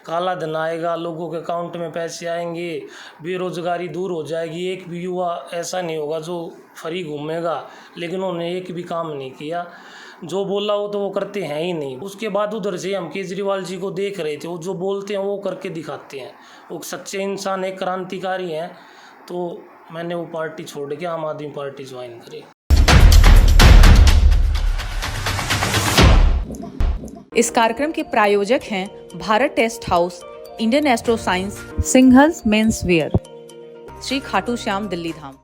काला धन आएगा, लोगों के अकाउंट में पैसे आएंगे, बेरोजगारी दूर हो जाएगी। एक भी युवा ऐसा नहीं होगा जो फ्री घूमेगा। लेकिन उन्होंने एक भी काम नहीं किया। जो बोला वो तो वो करते हैं ही नहीं। उसके बाद उधर से हम केजरीवाल जी को देख रहे थे, वो जो बोलते हैं वो करके दिखाते हैं। वो सच्चे इंसान है, क्रांतिकारी हैं। तो मैंने वो पार्टी छोड़ के आम आदमी पार्टी ज्वाइन करी। इस कार्यक्रम के प्रायोजक हैं Bharat Test House, Indian Astro Science, Singhal's men's wear, Shri Khatu Shyam Delhi Dham.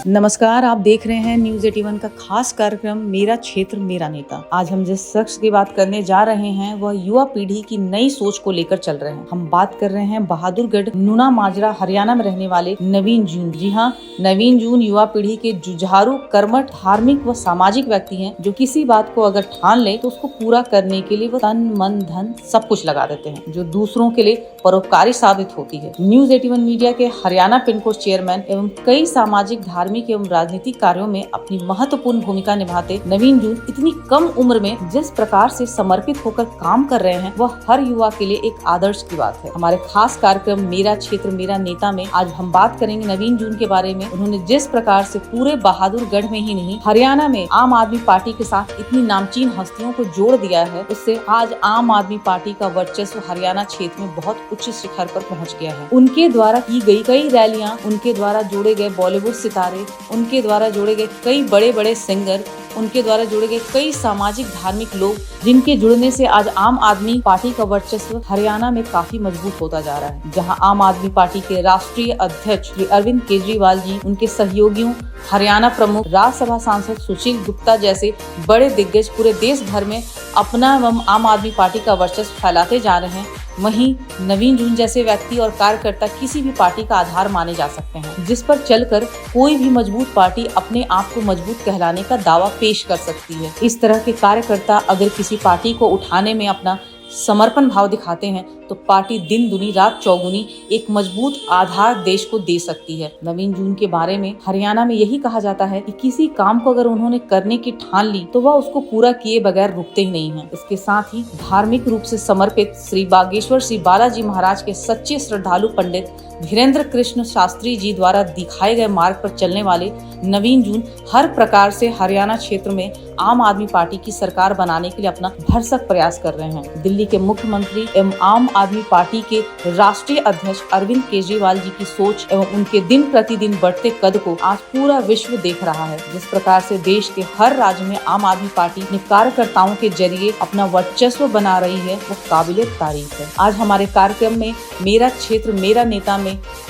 नमस्कार, आप देख रहे हैं न्यूज 81 का खास कार्यक्रम मेरा क्षेत्र मेरा नेता। आज हम जिस शख्स की बात करने जा रहे हैं वह युवा पीढ़ी की नई सोच को लेकर चल रहे हैं। हम बात कर रहे हैं बहादुरगढ़ नूना माजरा हरियाणा में रहने वाले नवीन जून। जी हाँ, नवीन जून युवा पीढ़ी के जुझारू, कर्मठ, धार्मिक व सामाजिक व्यक्ति हैं, जो किसी बात को अगर ठान ले तो उसको पूरा करने के लिए वो तन मन धन सब कुछ लगा देते हैं, जो दूसरों के लिए परोपकारी साबित होती है। न्यूज 81 मीडिया के हरियाणा पिनकोड चेयरमैन एवं कई सामाजिक, धार्मिक एवं राजनीतिक कार्यों में अपनी महत्वपूर्ण भूमिका निभाते नवीन जून इतनी कम उम्र में जिस प्रकार से समर्पित होकर काम कर रहे हैं वह हर युवा के लिए एक आदर्श की बात है। हमारे खास कार्यक्रम मेरा क्षेत्र मेरा नेता में आज हम बात करेंगे नवीन जून के बारे में। उन्होंने जिस प्रकार से पूरे बहादुरगढ़ में ही नहीं, हरियाणा में आम आदमी पार्टी के साथ इतनी नामचीन हस्तियों को जोड़ दिया है, उससे आज आम आदमी पार्टी का वर्चस्व हरियाणा क्षेत्र में बहुत उच्च शिखर पर पहुँच गया है। उनके द्वारा की गई कई रैलियां, उनके द्वारा जोड़े गए बॉलीवुड सितारे, उनके द्वारा जोड़े गए कई बड़े बड़े सिंगर, उनके द्वारा जोड़े गए कई सामाजिक धार्मिक लोग, जिनके जुड़ने से आज आम आदमी पार्टी का वर्चस्व हरियाणा में काफी मजबूत होता जा रहा है। जहां आम आदमी पार्टी के राष्ट्रीय अध्यक्ष श्री अरविंद केजरीवाल जी, उनके सहयोगियों, हरियाणा प्रमुख, राज्यसभा सांसद सुशील गुप्ता जैसे बड़े दिग्गज पूरे देश भर में अपना एवं आम आदमी पार्टी का वर्चस्व फैलाते जा रहे हैं। वहीं नवीन जून जैसे व्यक्ति और कार्यकर्ता किसी भी पार्टी का आधार माने जा सकते हैं, जिस पर चलकर कोई भी मजबूत पार्टी अपने आप को मजबूत कहलाने का दावा पेश कर सकती है। इस तरह के कार्यकर्ता अगर किसी पार्टी को उठाने में अपना समर्पण भाव दिखाते हैं तो पार्टी दिन दुनी रात चौगुनी एक मजबूत आधार देश को दे सकती है। नवीन जून के बारे में हरियाणा में यही कहा जाता है कि किसी काम को अगर उन्होंने करने की ठान ली तो वह उसको पूरा किए बगैर रुकते ही नहीं हैं। इसके साथ ही धार्मिक रूप से समर्पित श्री बागेश्वर श्री बालाजी महाराज के सच्चे श्रद्धालु पंडित धीरेन्द्र कृष्ण शास्त्री जी द्वारा दिखाए गए मार्ग पर चलने वाले नवीन जून हर प्रकार से हरियाणा क्षेत्र में आम आदमी पार्टी की सरकार बनाने के लिए अपना भरसक प्रयास कर रहे हैं। दिल्ली के मुख्यमंत्री एवं आम आदमी पार्टी के राष्ट्रीय अध्यक्ष अरविंद केजरीवाल जी की सोच एवं उनके दिन प्रतिदिन बढ़ते कद को आज पूरा विश्व देख रहा है। जिस प्रकार से देश के हर राज्य में आम आदमी पार्टी अपने कार्यकर्ताओं के जरिए अपना वर्चस्व बना रही है, वो काबिले तारीफ है। आज हमारे कार्यक्रम में मेरा क्षेत्र मेरा नेता में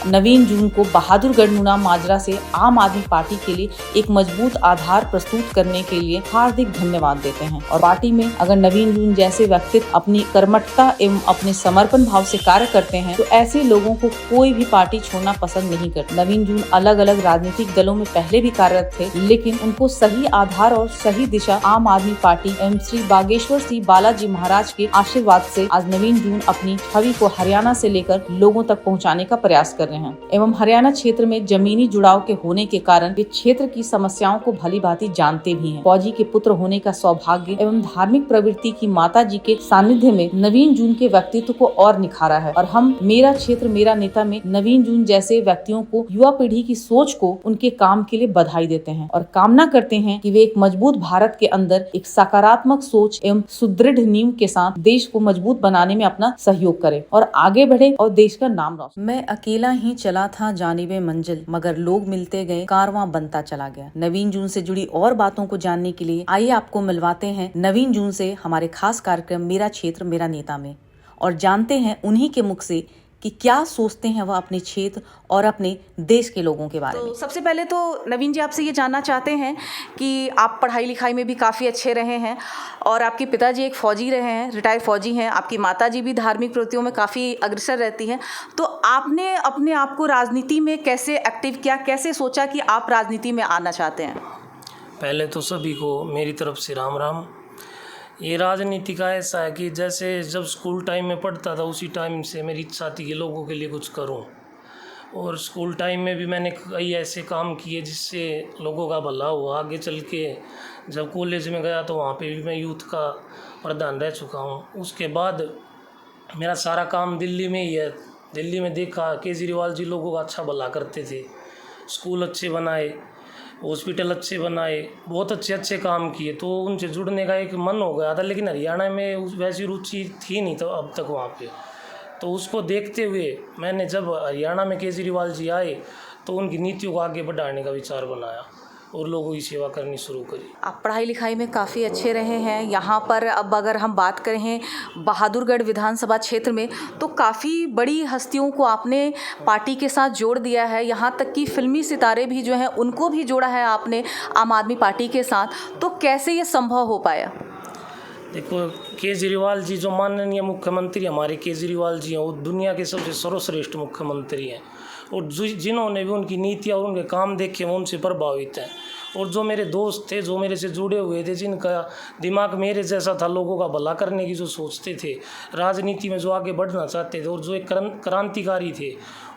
नवीन जून को बहादुरगढ़ नूना माजरा से आम आदमी पार्टी के लिए एक मजबूत आधार प्रस्तुत करने के लिए हार्दिक धन्यवाद देते हैं। और पार्टी में अगर नवीन जून जैसे व्यक्तित्व अपनी कर्मठता एवं अपने समर्पण भाव से कार्य करते हैं तो ऐसे लोगों को कोई भी पार्टी छोड़ना पसंद नहीं करता। नवीन जून अलग अलग राजनीतिक दलों में पहले भी कार्यरत थे, लेकिन उनको सही आधार और सही दिशा आम आदमी पार्टी एवं श्री बागेश्वर श्री बालाजी महाराज के आशीर्वाद से आज नवीन जून अपनी छवि को हरियाणा से लेकर लोगों तक पहुँचाने का प्रयास कर रहे हैं। एवं हरियाणा क्षेत्र में जमीनी जुड़ाव के होने के कारण वे क्षेत्र की समस्याओं को भली भांति जानते भी हैं। फौजी के पुत्र होने का सौभाग्य एवं धार्मिक प्रवृत्ति की माता जी के सानिध्य में नवीन जून के व्यक्तित्व को और निखारा है। और हम मेरा क्षेत्र मेरा नेता में नवीन जून जैसे व्यक्तियों को, युवा पीढ़ी की सोच को, उनके काम के लिए बधाई देते हैं और कामना करते हैं कि वे एक मजबूत भारत के अंदर एक सकारात्मक सोच एवं सुदृढ़ नींव के साथ देश को मजबूत बनाने में अपना सहयोग करें और आगे बढ़े और देश का नाम रोशन। मैं अकेला ही चला था जानिबे मंजिल, मगर लोग मिलते गए, कारवां बनता चला गया। नवीन जून से जुड़ी और बातों को जानने के लिए आइए आपको मिलवाते हैं नवीन जून से हमारे खास कार्यक्रम मेरा क्षेत्र मेरा नेता में, और जानते हैं उन्हीं के मुख से कि क्या सोचते हैं वह अपने क्षेत्र और अपने देश के लोगों के बारे में। सबसे पहले तो नवीन जी आपसे ये जानना चाहते हैं कि आप पढ़ाई लिखाई में भी काफ़ी अच्छे रहे हैं और आपके पिताजी एक फ़ौजी रहे हैं, रिटायर्ड फ़ौजी हैं, आपकी माताजी भी धार्मिक प्रवृत्तियों में काफ़ी अग्रसर रहती हैं, तो आपने अपने आप को राजनीति में कैसे एक्टिव किया, कैसे सोचा कि आप राजनीति में आना चाहते हैं? पहले तो सभी को मेरी तरफ से राम राम। ये राजनीति का ऐसा है कि जैसे जब स्कूल टाइम में पढ़ता था उसी टाइम से मेरी इच्छा थी कि लोगों के लिए कुछ करूं। और स्कूल टाइम में भी मैंने कई ऐसे काम किए जिससे लोगों का भला हुआ। आगे चल के जब कॉलेज में गया तो वहाँ पे भी मैं यूथ का प्रधान रह चुका हूँ। उसके बाद मेरा सारा काम दिल्ली में ही है। दिल्ली में देखा केजरीवाल जी लोगों का अच्छा भला करते थे, स्कूल अच्छे बनाए, हॉस्पिटल अच्छे बनाए, बहुत अच्छे अच्छे काम किए, तो उनसे जुड़ने का एक मन हो गया था। लेकिन हरियाणा में वैसी रुचि थी नहीं तो अब तक वहाँ पे। तो उसको देखते हुए मैंने जब हरियाणा में केजरीवाल जी आए तो उनकी नीतियों को आगे बढ़ाने का विचार बनाया और लोगों की सेवा करनी शुरू करी। आप पढ़ाई लिखाई में काफ़ी अच्छे रहे हैं। यहाँ पर अब अगर हम बात करें बहादुरगढ़ विधानसभा क्षेत्र में, तो काफ़ी बड़ी हस्तियों को आपने पार्टी के साथ जोड़ दिया है। यहाँ तक कि फिल्मी सितारे भी जो हैं उनको भी जोड़ा है आपने आम आदमी पार्टी के साथ। तो कैसे ये संभव हो पाया? देखो, केजरीवाल जी जो माननीय मुख्यमंत्री हमारे केजरीवाल जी हैं, वो दुनिया के सबसे सर्वश्रेष्ठ मुख्यमंत्री हैं। और जिन्होंने भी उनकी नीतियाँ और उनके काम देखे वो उनसे प्रभावित हैं। और जो मेरे दोस्त थे, जो मेरे से जुड़े हुए थे, जिनका दिमाग मेरे जैसा था, लोगों का भला करने की जो सोचते थे, राजनीति में जो आगे बढ़ना चाहते थे और जो एक क्रांतिकारी थे,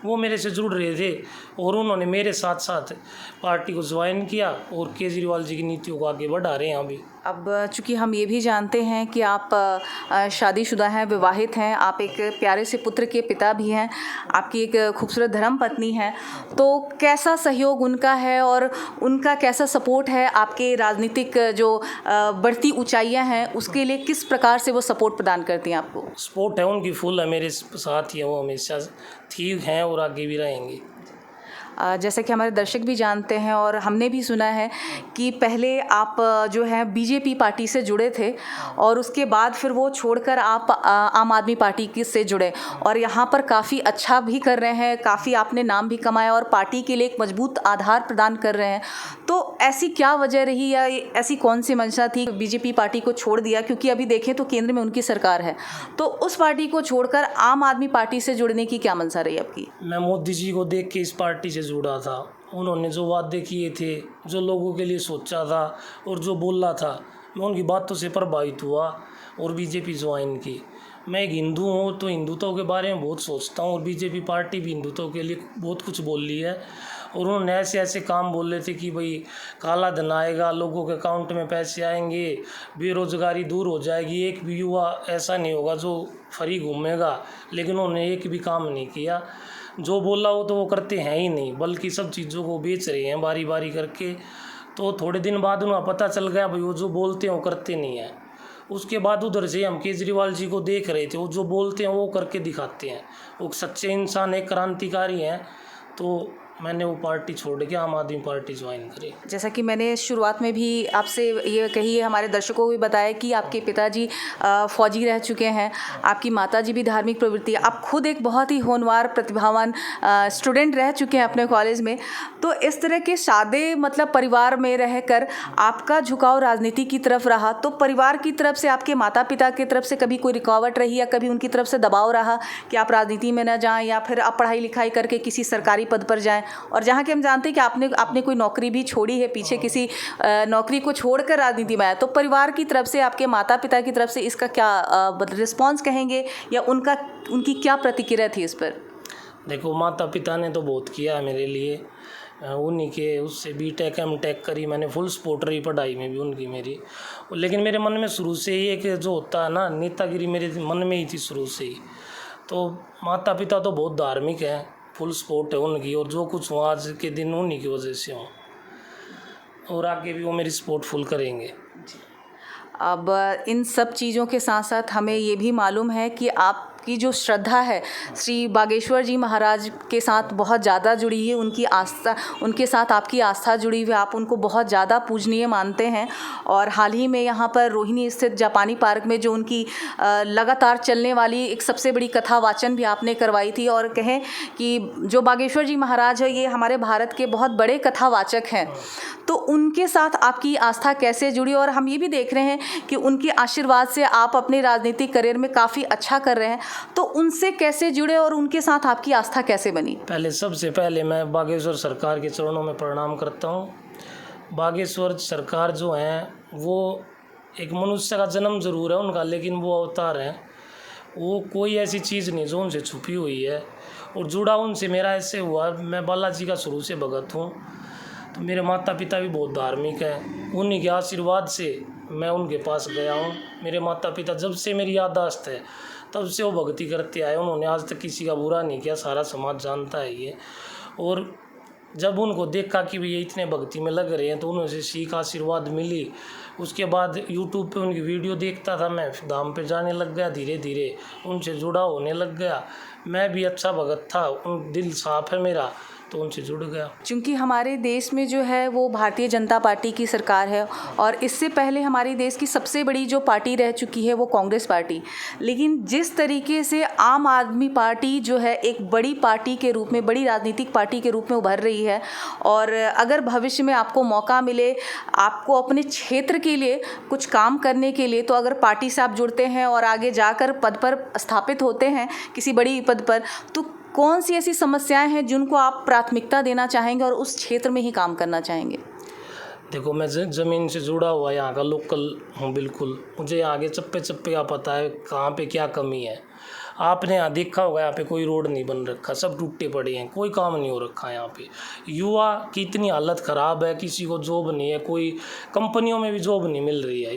वो मेरे से जुड़ रहे थे। और उन्होंने मेरे साथ साथ पार्टी को ज्वाइन किया और केजरीवाल जी की नीतियों को आगे बढ़ा रहे हैं अभी। अब चूँकि हम ये भी जानते हैं कि आप शादीशुदा हैं, विवाहित हैं, आप एक प्यारे से पुत्र के पिता भी हैं, आपकी एक खूबसूरत धर्मपत्नी हैं, तो कैसा सहयोग उनका है और उनका कैसा सपोर्ट है आपके राजनीतिक जो बढ़ती ऊंचाइयां हैं उसके लिए? किस प्रकार से वो सपोर्ट प्रदान करती हैं आपको? सपोर्ट है उनकी फुल है, मेरे साथ ही है, वो हमेशा थी, हैं और आगे भी रहेंगे। जैसे कि हमारे दर्शक भी जानते हैं और हमने भी सुना है कि पहले आप जो है बीजेपी पार्टी से जुड़े थे और उसके बाद फिर वो छोड़कर आप आम आदमी पार्टी से जुड़े और यहाँ पर काफ़ी अच्छा भी कर रहे हैं, काफ़ी आपने नाम भी कमाया और पार्टी के लिए एक मजबूत आधार प्रदान कर रहे हैं। तो ऐसी क्या वजह रही या ऐसी कौन सी मंशा थी बीजेपी पार्टी को छोड़ दिया? क्योंकि अभी देखें तो केंद्र में उनकी सरकार है, तो उस पार्टी को छोड़कर आम आदमी पार्टी से जुड़ने की क्या मंशा रही आपकी? मैं मोदी जी को देख के इस पार्टी से जुड़ा था। उन्होंने जो वादे किए थे, जो लोगों के लिए सोचा था और जो बोला था, मैं उनकी बातों से प्रभावित हुआ और बीजेपी ज्वाइन की। मैं एक हिंदू हूँ तो हिंदुत्व के बारे में बहुत सोचता हूँ और बीजेपी पार्टी भी हिंदुत्व के लिए बहुत कुछ बोल रही है। और उन्होंने ऐसे ऐसे काम बोले थे कि भाई काला धन आएगा, लोगों के अकाउंट में पैसे आएंगे, बेरोजगारी दूर हो जाएगी, एक भी युवा ऐसा नहीं होगा जो फ्री घूमेगा। लेकिन उन्होंने एक भी काम नहीं किया। जो बोला हो तो वो करते हैं ही नहीं, बल्कि सब चीज़ों को बेच रहे हैं बारी बारी करके। तो थोड़े दिन बाद उन्हें पता चल गया भाई वो जो बोलते हैं वो करते नहीं हैं। उसके बाद उधर से हम केजरीवाल जी को देख रहे थे, वो जो बोलते हैं वो करके दिखाते हैं। वो सच्चे इंसान, एक क्रांतिकारी हैं। तो मैंने वो पार्टी छोड़ के आम आदमी पार्टी ज्वाइन करी। जैसा कि मैंने शुरुआत में भी आपसे ये कही है, हमारे दर्शकों को भी बताया कि आपके पिताजी फौजी रह चुके हैं, आपकी माताजी भी धार्मिक प्रवृत्ति, आप खुद एक बहुत ही होनहार प्रतिभावान स्टूडेंट रह चुके हैं अपने कॉलेज में। तो इस तरह के सादे मतलब परिवार में रहकर आपका झुकाव राजनीति की तरफ रहा, तो परिवार की तरफ से, आपके माता पिता की तरफ से कभी कोई रुकावट रही या कभी उनकी तरफ से दबाव रहा कि आप राजनीति में न जाएं या फिर आप पढ़ाई लिखाई करके किसी सरकारी पद पर जाएं? और जहाँ कि हम जानते हैं कि आपने कोई नौकरी भी छोड़ी है, पीछे किसी नौकरी को छोड़कर राजनीति में आया, तो परिवार की तरफ से, आपके माता पिता की तरफ से इसका क्या रिस्पॉन्स कहेंगे या उनकी क्या प्रतिक्रिया थी इस पर? देखो, माता पिता ने तो बहुत किया है मेरे लिए। उन्हीं के उससे बीटेक एमटेक करी मैंने, फुल सपोर्ट रही पढ़ाई में भी उनकी मेरी। लेकिन मेरे मन में शुरू से ही एक जो होता है ना, नेतागिरी मेरे मन में ही थी शुरू से ही। तो माता पिता तो बहुत धार्मिक हैं, फुल सपोर्ट है उनकी, और जो कुछ हुआ आज के दिन उन्हीं की वजह से हूँ और आगे भी वो मेरी सपोर्ट फुल करेंगे। अब इन सब चीज़ों के साथ साथ हमें ये भी मालूम है कि आपकी जो श्रद्धा है श्री बागेश्वर जी महाराज के साथ बहुत ज़्यादा जुड़ी है, उनकी आस्था, उनके साथ आपकी आस्था जुड़ी हुई है, आप उनको बहुत ज़्यादा पूजनीय मानते हैं। और हाल ही में यहाँ पर रोहिणी स्थित जापानी पार्क में जो उनकी लगातार चलने वाली एक सबसे बड़ी कथा वाचन भी आपने करवाई थी, और कहें कि जो बागेश्वर जी महाराज है ये हमारे भारत के बहुत बड़े कथावाचक हैं, तो उनके साथ आपकी आस्था कैसे जुड़ी? और हम ये भी देख रहे हैं कि उनके आशीर्वाद से आप अपने राजनीतिक करियर में काफ़ी अच्छा कर रहे हैं, तो उनसे कैसे जुड़े और उनके साथ आपकी आस्था कैसे बनी? सबसे पहले मैं बागेश्वर सरकार के चरणों में प्रणाम करता हूँ। बागेश्वर सरकार जो हैं वो एक मनुष्य का जन्म जरूर है उनका, लेकिन वो अवतार हैं। वो कोई ऐसी चीज़ नहीं जो उनसे छुपी हुई है। और जुड़ा उनसे मेरा ऐसे हुआ, मैं बालाजी का शुरू से भगत हूँ, तो मेरे माता पिता भी बहुत धार्मिक हैं, उन्हीं के आशीर्वाद से मैं उनके पास गया हूँ। मेरे माता पिता जब से मेरी याददाश्त है तब से वो भक्ति करते आए, उन्होंने आज तक किसी का बुरा नहीं किया, सारा समाज जानता है ये। और जब उनको देखा कि ये इतने भक्ति में लग रहे हैं तो उनसे सीख आशीर्वाद मिली। उसके बाद यूट्यूब पे उनकी वीडियो देखता था मैं, धाम पे जाने लग गया, धीरे धीरे उनसे जुड़ा होने लग गया। मैं भी अच्छा भगत था, उन दिल साफ है मेरा, तो उनसे जुड़ गया। क्योंकि हमारे देश में जो है वो भारतीय जनता पार्टी की सरकार है और इससे पहले हमारे देश की सबसे बड़ी जो पार्टी रह चुकी है वो कांग्रेस पार्टी। लेकिन जिस तरीके से आम आदमी पार्टी जो है एक बड़ी पार्टी के रूप में, बड़ी राजनीतिक पार्टी के रूप में उभर रही है, और अगर भविष्य में आपको मौका मिले, आपको अपने क्षेत्र के लिए कुछ काम करने के लिए, तो अगर पार्टी से आप जुड़ते हैं और आगे जाकर पद पर स्थापित होते हैं किसी बड़ी पद पर, तो कौन सी ऐसी समस्याएं हैं जिनको आप प्राथमिकता देना चाहेंगे और उस क्षेत्र में ही काम करना चाहेंगे? देखो, मैं ज़मीन से जुड़ा हुआ यहाँ का लोकल हूँ बिल्कुल। मुझे यहाँ के चप्पे चप्पे का पता है कहाँ पे क्या कमी है। आपने यहाँ देखा होगा, यहाँ पे कोई रोड नहीं बन रखा, सब टूटे पड़े हैं, कोई काम नहीं हो रखा यहाँ पे। युवा की इतनी हालत ख़राब है, किसी को जॉब नहीं है, कोई कंपनियों में भी जॉब नहीं मिल रही है।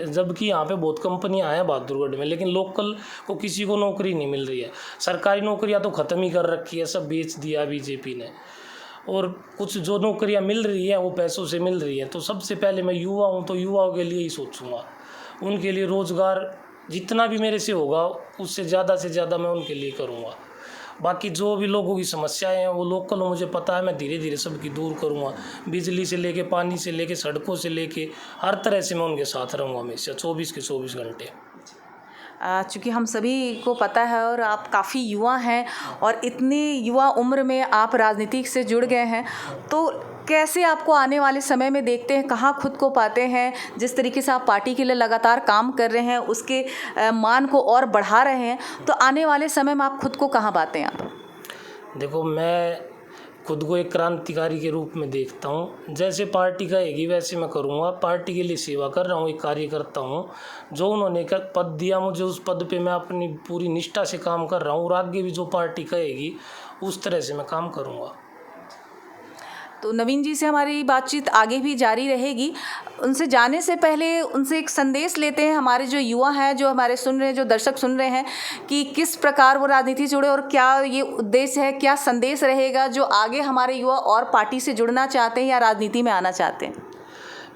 जबकि यहाँ पे बहुत कंपनियाँ हैं बहादुरगढ़ में, लेकिन लोकल को किसी को नौकरी नहीं मिल रही है। सरकारी नौकरियाँ तो ख़त्म ही कर रखी है, सब बेच दिया बीजेपी ने। और कुछ जो नौकरियाँ मिल रही हैं वो पैसों से मिल रही हैं। तो सबसे पहले मैं युवा हूँ तो युवाओं के लिए ही सोचूंगा, उनके लिए रोज़गार जितना भी मेरे से होगा उससे ज़्यादा मैं उनके लिए करूँगा। बाकी जो भी लोगों की समस्याएं हैं वो लोकल मुझे पता है, मैं धीरे धीरे सबकी दूर करूँगा। बिजली से लेके, पानी से लेके, सड़कों से लेके, हर तरह से मैं उनके साथ रहूँगा हमेशा 24 के 24 घंटे। चूँकि हम सभी को पता है और आप काफ़ी युवा हैं और इतनी युवा उम्र में आप राजनीति से जुड़ गए हैं, तो कैसे आपको आने वाले समय में देखते हैं, कहाँ खुद को पाते हैं? जिस तरीके से आप पार्टी के लिए लगातार काम कर रहे हैं, उसके मान को और बढ़ा रहे हैं, तो आने वाले समय में आप खुद को कहाँ पाते हैं आप? देखो, मैं खुद को एक क्रांतिकारी के रूप में देखता हूँ। जैसे पार्टी कहेगी वैसे मैं करूँगा। पार्टी के लिए सेवा कर रहा हूँ, एक कार्य करता हूँ। जो उन्होंने पद दिया मुझे, उस पद पे मैं अपनी पूरी निष्ठा से काम कर रहा हूँ, और आगे भी जो पार्टी कहेगी उस तरह से मैं काम करूँगा। तो नवीन जी से हमारी बातचीत आगे भी जारी रहेगी। उनसे जाने से पहले उनसे एक संदेश लेते हैं, हमारे जो युवा हैं, जो हमारे सुन रहे हैं, जो दर्शक सुन रहे हैं, कि किस प्रकार वो राजनीति से जुड़े और क्या ये उद्देश्य है, क्या संदेश रहेगा जो आगे हमारे युवा और पार्टी से जुड़ना चाहते हैं या राजनीति में आना चाहते हैं।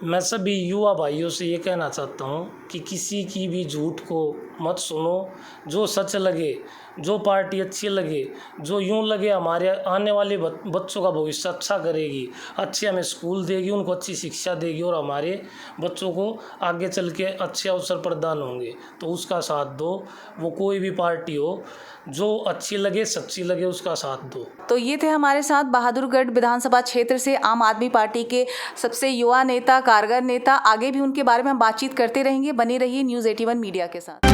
मैं सभी युवा भाइयों से ये कहना चाहता हूँ कि किसी की भी झूठ को मत सुनो। जो सच लगे, जो पार्टी अच्छी लगे, जो यूँ लगे हमारे आने वाले बच्चों का भविष्य अच्छा करेगी, अच्छे हमें स्कूल देगी, उनको अच्छी शिक्षा देगी और हमारे बच्चों को आगे चल के अच्छे अवसर प्रदान होंगे, तो उसका साथ दो। वो कोई भी पार्टी हो, जो अच्छी लगे, सच्ची लगे, उसका साथ दो। तो ये थे हमारे साथ बहादुरगढ़ विधानसभा क्षेत्र से आम आदमी पार्टी के सबसे युवा नेता, कारगर नेता। आगे भी उनके बारे में हम बातचीत करते रहेंगे। बने रहिए न्यूज़ 81 मीडिया के साथ।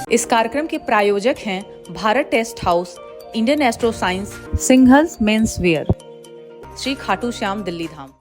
इस कार्यक्रम के प्रायोजक हैं Bharat Test House, Indian Astro Science, Singhal's men's wear, Shri Khatu Shyam Delhi धाम।